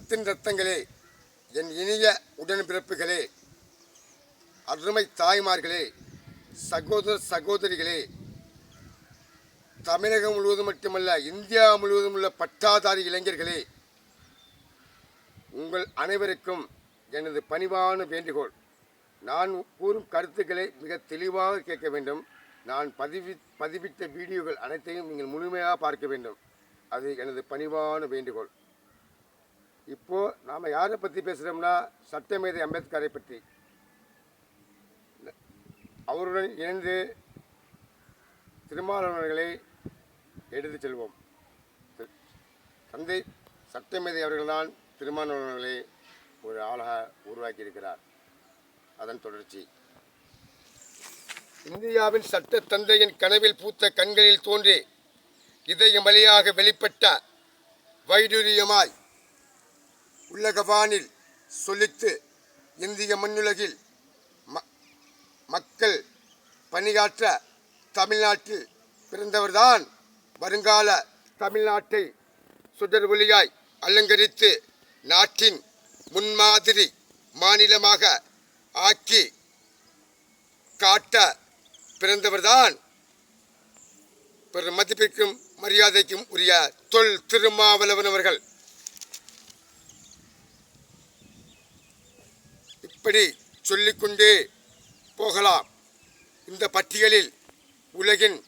ரத்தத்தின் ரத்தங்களே, என் இனிய உடன்பிறப்புகளே, அருமை தாய்மார்களே, சகோதர சகோதரிகளே, தமிழகம் முழுவதும் மட்டுமல்ல இந்தியா முழுவதும் உள்ள பட்டாதாரி இளைஞர்களே, உங்கள் அனைவருக்கும் எனது பணிவான வேண்டுகோள். நான் கூறும் கருத்துக்களை மிக தெளிவாக கேட்க வேண்டும். நான் பதிவிட்ட வீடியோக்கள் அனைத்தையும் நீங்கள் முழுமையாக பார்க்க வேண்டும். அது எனது பணிவான வேண்டுகோள். இப்போது நாம் யாரை பற்றி பேசுகிறோம்னா, சட்டமேதை அம்பேத்கரை பற்றி. அவருடன் இணைந்து திருமாவளவர்களை எடுத்து செல்வோம். தந்தை சட்டமேதை அவர்கள்தான் திருமாவளவர்களை ஒரு ஆளாக உருவாக்கியிருக்கிறார். அதன் தொடர்ச்சி, இந்தியாவின் சட்ட தந்தையின் கனவில் பூத்த கண்களில் தோன்றி இதயம் வழியாக வெளிப்பட்ட வைடூரியமாய் உலகவானில் சொலித்து இந்திய மண்ணுலகில் மக்கள் பணியாற்ற தமிழ்நாட்டில் பிறந்தவர்தான் வருங்கால தமிழ்நாட்டை சுடர் ஒளியாய் அலங்கரித்து நாட்டின் முன்மாதிரி மாநிலமாக ஆக்கி காட்ட பிறந்தவர்தான் பெரும் மதிப்பிற்கும் மரியாதைக்கும் உரிய தொல் திருமாவளவன் அவர்கள். இப்படி சொல்லிக்கொண்டே போகலாம். இந்த பட்டியலில் உலகின்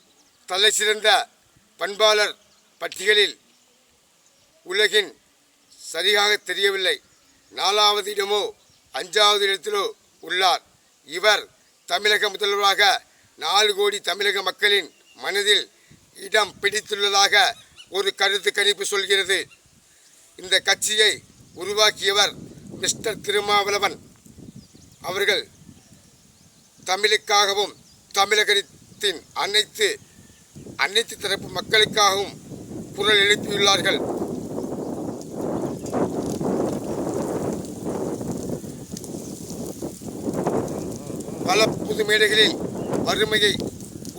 தலை சிறந்த பண்பாளர் பட்டியலில் உலகின் சரியாக தெரியவில்லை 4வது இடமோ 5வது இடத்திலோ உள்ளார். இவர் தமிழக முதல்வராக 4 கோடி தமிழக மக்களின் மனதில் இடம் பிடித்துள்ளதாக ஒரு கருத்து கணிப்பு சொல்கிறது. இந்த கட்சியை உருவாக்கியவர் மிஸ்டர் திருமாவளவன் அவர்கள். தமிழுக்காகவும் தமிழகத்தின் அனைத்து தரப்பு மக்களுக்காகவும் குரல் எழுப்பியுள்ளார்கள். பல பொது மேடைகளில் வறுமையை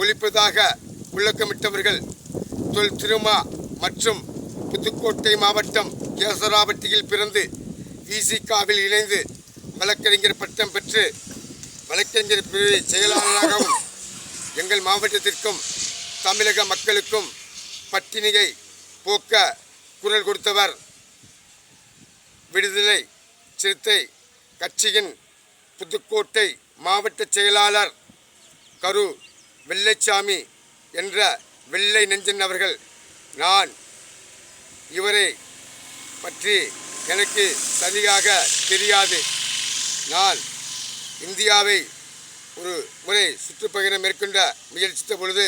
ஒழிப்பதாக விளக்கமிட்டவர்கள். தொல் திருமா மற்றும் புதுக்கோட்டை மாவட்டம் கேசராப்பட்டியில் பிறந்து விசிகாவில் இணைந்து வழக்கறிஞர் பட்டம் பெற்று வழக்கறிஞர் பிரிவு செயலாளராகவும் எங்கள் மாவட்டத்திற்கும் தமிழக மக்களுக்கும் பட்டினியை போக்க குரல் கொடுத்தவர். விடுதலை சிறுத்தை கட்சியின் புதுக்கோட்டை மாவட்ட செயலாளர் கரு வெள்ளைச்சாமி என்ற வெள்ளை நெஞ்சன் அவர்கள். நான் இவரை பற்றி எனக்கு சரியாக தெரியாது. நான் இந்தியாவை ஒரு முறை சுற்றுப்பயணம் மேற்கொண்ட முயற்சித்த பொழுது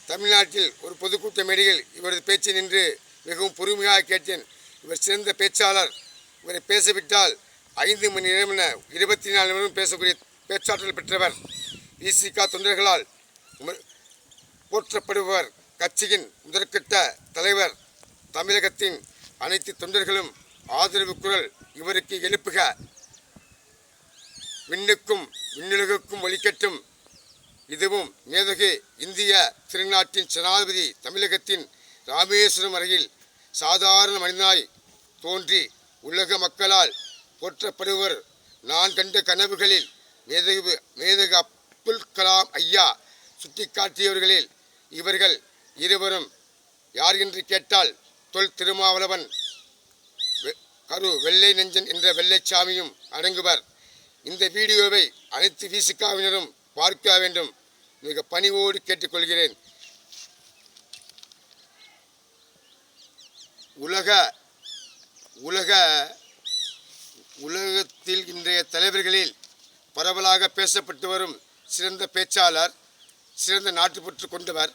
தமிழ்நாட்டில் ஒரு பொதுக்கூட்ட மேடையில் இவரது பேச்சை நின்று மிகவும் பொறுமையாக கேட்டேன். இவர் சிறந்த பேச்சாளர். இவரை பேசவிட்டால் 5 மணி நேரம் என 24 நிமிடம் பேசக்கூடிய பேச்சாற்றல் பெற்றவர். விசிக தொண்டர்களால் போற்றப்படுபவர். கட்சியின் முதற்கட்ட தலைவர். தமிழகத்தின் அனைத்து தொண்டர்களும் ஆதரவு குரல் இவருக்கு எழுப்புக. விண்ணுக்கும் விண்ணுலகுக்கும் ஒலிக்கட்டும். இதுவும் மேதகு இந்திய திருநாட்டின் ஜனாதிபதி தமிழகத்தின் ராமேஸ்வரம் அருகில் சாதாரண மனிதனாய் தோன்றி உலக மக்களால் போற்றப்படுவர். நான் கண்ட கனவுகளில் மேதகு அப்துல் கலாம் ஐயா சுட்டிக்காட்டியவர்களில் இவர்கள் இருவரும் யார் என்று கேட்டால் தொல் திருமாவளவன், கரு வெள்ளை நெஞ்சன் என்ற வெள்ளைச்சாமியும் அடங்குவர். இந்த வீடியோவை அனைத்து விசிகாவினரும் பார்க்க வேண்டும். மிக பணிவோடு கேட்டுக்கொள்கிறேன். உலகத்தில் இன்றைய தலைவர்களில் பரவலாக பேசப்பட்டு வரும் சிறந்த பேச்சாளர், சிறந்த நாட்டுப்பற்று கொண்டவர்,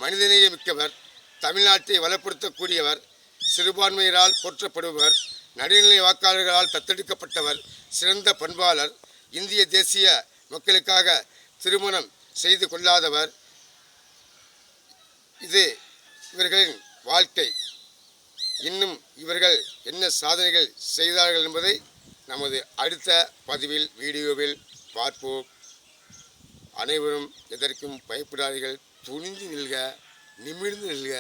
மனிதநேய மிக்கவர், தமிழ்நாட்டை வளப்படுத்தக்கூடியவர், சிறுபான்மையினரால் போற்றப்படுபவர், நடுநிலை வாக்காளர்களால் தத்தெடுக்கப்பட்டவர், சிறந்த பண்பாளர், இந்திய தேசிய மக்களுக்காக திருமணம் செய்து கொள்ளாதவர். இது இவர்களின் வாழ்க்கை. இன்னும் இவர்கள் என்ன சாதனைகள் செய்தார்கள் என்பதை நமது அடுத்த பதிவில் வீடியோவில் பார்ப்போம். அனைவரும் எதற்கும் பயப்படாதீர்கள். துணிந்து நில்க, நிமிர்ந்து நில்க.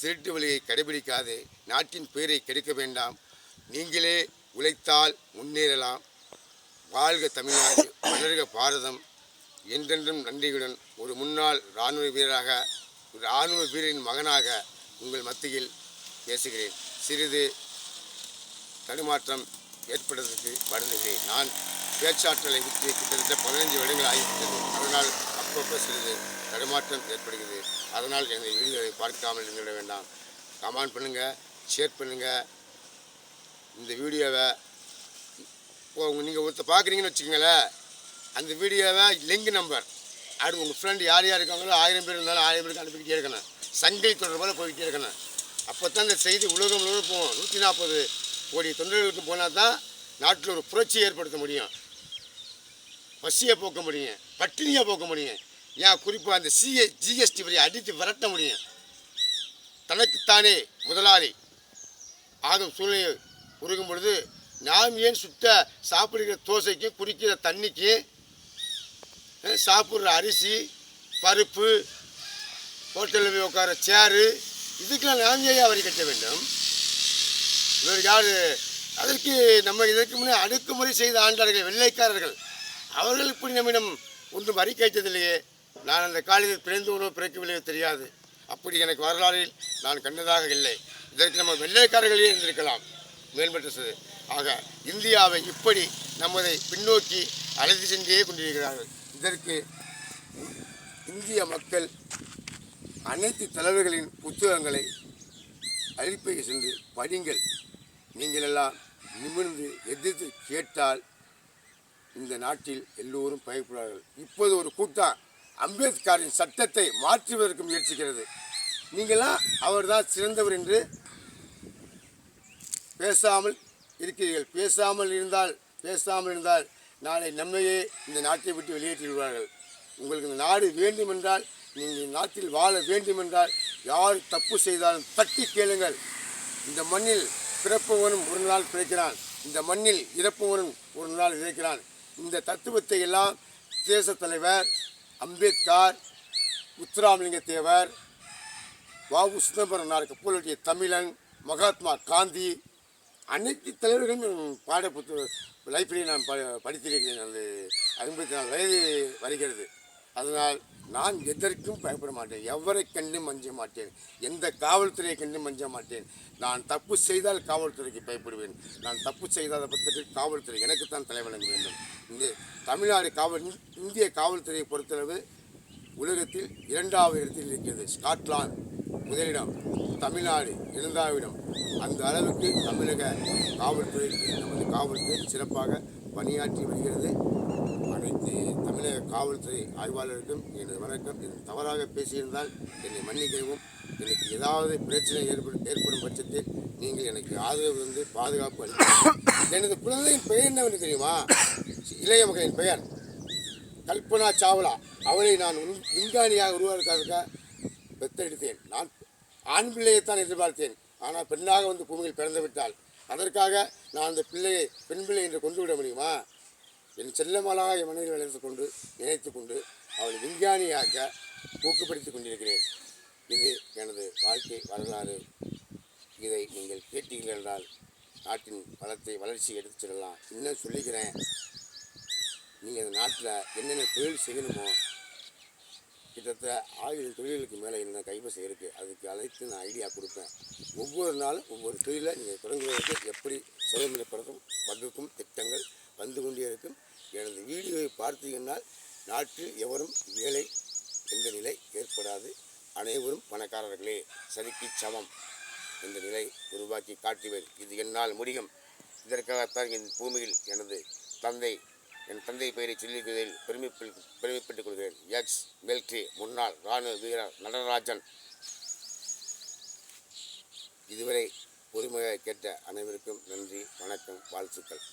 திருட்டு வழியை கடைபிடிக்காதே. நாட்டின் பெயரை கெடுக்க வேண்டாம். நீங்களே உழைத்தால் முன்னேறலாம். வாழ்க தமிழ்நாடு, வளர்க பாரதம். என்றென்றும் நன்றியுடன் ஒரு முன்னாள் இராணுவ வீரராக, ஒரு இராணுவ வீரரின் மகனாக உங்கள் மத்தியில் பேசுகிறேன். சிறிது தடுமாற்றம் ஏற்படுவதற்கு வருந்துகிறேன். நான் பேச்சாற்றலை விட்டு கிட்டத்தட்ட 15 வருடங்கள் ஆகிவிட்டது. அதனால் அப்பப்போ சிறிது தடுமாற்றம் ஏற்படுகிறது. அதனால் எனது வீடியோவை பார்க்காமல் இருந்துவிட வேண்டாம். கமெண்ட் பண்ணுங்கள், ஷேர் பண்ணுங்கள். இந்த வீடியோவை நீங்கள் ஒருத்தர் பார்க்குறீங்கன்னு வச்சுக்கோங்களேன், அந்த வீடியோவை லிங்க் நம்பர் அது உங்கள் ஃப்ரெண்டு யார் யார் இருக்காங்களோ 1000 பேர் இருந்தாலும் 1000 பேருக்கு அனுப்பிக்கிட்டே இருக்கணும். சங்கிலி தொடர்பாக போய்கிட்டே இருக்கணும். அப்போ தான் இந்த செய்தி உலகம் முழுவதும் போகும். 140 கோடி தொண்டர்களுக்கு போனால் தான் நாட்டில் ஒரு புரட்சி ஏற்படுத்த முடியும். பசியை போக்க முடியும், பட்டினியை போக்க முடியும். ஏன் குறிப்பாக அந்த ஜிஎஸ்டி வரியை அடித்து விரட்ட முடியும். தனக்குத்தானே முதலாளி ஆகும் சூழ்நிலை உருகும் பொழுது நாம் ஏன் சுத்த சாப்பிடுகிற தோசைக்கு, குடிக்கிற தண்ணிக்கு, சாப்பிட்ற அரிசி பருப்பு, ஹோட்டலில் போய் உட்கார சேரு, இதுக்கெல்லாம் நாம் ஏன் வரி கட்ட வேண்டும்? இவர் யார்? அதற்கு நம்ம இதற்கு முன்னே அடக்குமுறை செய்த ஆண்டார்கள் வெள்ளைக்காரர்கள். அவர்கள் இப்படி நம்மிடம் ஒன்றும் வரி கேட்டதில்லையே. நான் அந்த காலையில் பிறந்து உணவு பிறக்கவில்லையோ தெரியாது. அப்படி எனக்கு வரலாறில் நான் கண்டதாக இல்லை. இதற்கு நம்ம வெள்ளைக்காரர்களே இருந்திருக்கலாம் மேம்பட்டது. ஆக இந்தியாவை இப்படி நமதை பின்னோக்கி அழைத்து சென்றே கொண்டிருக்கிறார்கள். இதற்கு இந்திய மக்கள் அனைத்து தலைவர்களின் புத்தகங்களை அழிப்பை சென்று படிங்கள். நீங்கள் எல்லாம் நிமிர்ந்து எதிர்த்து கேட்டால் இந்த நாட்டில் எல்லோரும் பயப்படுவார்கள். இப்போது ஒரு கூட்டம் அம்பேத்கரின் சட்டத்தை மாற்றுவதற்கு முயற்சிக்கிறது. நீங்களாம் அவர்தான் சிறந்தவர் என்று பேசாமல் இருக்கிறீர்கள். பேசாமல் இருந்தால் நாளை நம்மையே இந்த நாட்டை விட்டு வெளியேற்றி விடுவார்கள். உங்களுக்கு இந்த நாடு வேண்டுமென்றால், நீங்கள் நாட்டில் வாழ வேண்டுமென்றால், யார் தப்பு செய்தாலும் தட்டி கேளுங்கள். இந்த மண்ணில் பிறப்பவனும் ஒரு நாள் பிறக்கிறான், இந்த மண்ணில் இறப்பவனும் ஒரு நாள் இறக்கிறான். இந்த தத்துவத்தை எல்லாம் தேச தலைவர் அம்பேத்கர், முத்துராமலிங்க தேவர், வ.உ. சிதம்பரனார், கப்பலோட்டிய தமிழன், மகாத்மா காந்தி, அனைத்து தலைவர்களும் பாட லைப்ரரியை நான் படித்திருக்கிறேன். அது 54 வயது வருகிறது. அதனால் நான் எதற்கும் பயப்பட மாட்டேன். எவரை கண்டும் அஞ்ச மாட்டேன். எந்த காவல்துறையை கண்டும் அஞ்ச மாட்டேன். நான் தப்பு செய்தால் காவல்துறைக்கு பயப்படுவேன். நான் தப்பு செய்தாத பட்சத்தில் காவல்துறை எனக்குத்தான் தலை வணங்க வேண்டும். இந்த தமிழ்நாடு இந்திய காவல்துறையை பொறுத்தளவு உலகத்தில் 2வது இடத்தில் இருக்கிறது. ஸ்காட்லாந்து முதலிடம், தமிழ்நாடு 2வது இடம். அந்த அளவுக்கு தமிழக காவல்துறைக்கு நமது காவல்துறை சிறப்பாக பணியாற்றி வருகிறது. அனைத்து தமிழக காவல்துறை ஆய்வாளருக்கும் எனது வணக்கம். இது தவறாக பேசியிருந்தால் என்னை மன்னிக்கவும். எனக்கு ஏதாவது பிரச்சனை ஏற்படும் பட்சத்தில் நீங்கள் எனக்கு ஆதரவு வந்து பாதுகாப்பு அளிக்கலாம். எனது குழந்தையின் பெயர் என்னவென்று தெரியுமா? இளைய மகளின் பெயர் கல்பனா சாவ்லா. அவளை நான் விஞ்ஞானியாக உருவாக்குவதற்காக பெற்றெடுத்தேன். நான் ஆண் பிள்ளையைத்தான் எதிர்பார்த்தேன். ஆனால் பெண்ணாக வந்து பூமியில் பிறந்து விட்டாள். அதற்காக நான் அந்த பிள்ளையை பெண் பிள்ளை என்று கொண்டு விட முடியுமா? என் செல்லமலாக என் மனைவி நினைத்து கொண்டு அவளை விஞ்ஞானியாக்க ஊக்கப்படுத்தி கொண்டிருக்கிறேன். இது எனது வாழ்க்கை வரலாறு. இதை நீங்கள் கேட்டீர்கள் என்றால் நாட்டின் வளர்ச்சி எடுத்து செல்லலாம். இன்னும் சொல்லிக்கிறேன், நீங்கள் இந்த நாட்டில் என்னென்ன தொழில் செய்யணுமோ கிட்டத்தட்ட 1000 தொழில்களுக்கு மேலே என்ன கைவசம் இருக்குது. அதுக்கு அழைத்து நான் ஐடியா கொடுப்பேன். ஒவ்வொரு நாளும் ஒவ்வொரு தொழிலை நீங்கள் தொடங்குவதற்கு எப்படி செயல்முறைப்படுத்தும் வகுக்கும் திட்டங்கள் வந்து கொண்டே இருக்கும். எனது வீடியோவை பார்த்தீங்கன்னா நாட்டில் எவரும் ஏழை என்ற நிலை ஏற்படாது. அனைவரும் பணக்காரர்களே, சரிக்கு சமம் என்ற நிலை உருவாக்கி காட்டுவேன். இது என்னால் முடியும். இதற்காகத்தான் என் பூமியில் என் தந்தை பெயரை சொல்லிக்கிறதில் பெருமைப்பட்டுக் கொள்கிறேன். எக்ஸ் மிலிட்ரி முன்னாள் இராணுவ வீரர் நடராஜன். இதுவரை பொறுமையாக கேட்ட அனைவருக்கும் நன்றி, வணக்கம், வாழ்த்துக்கள்.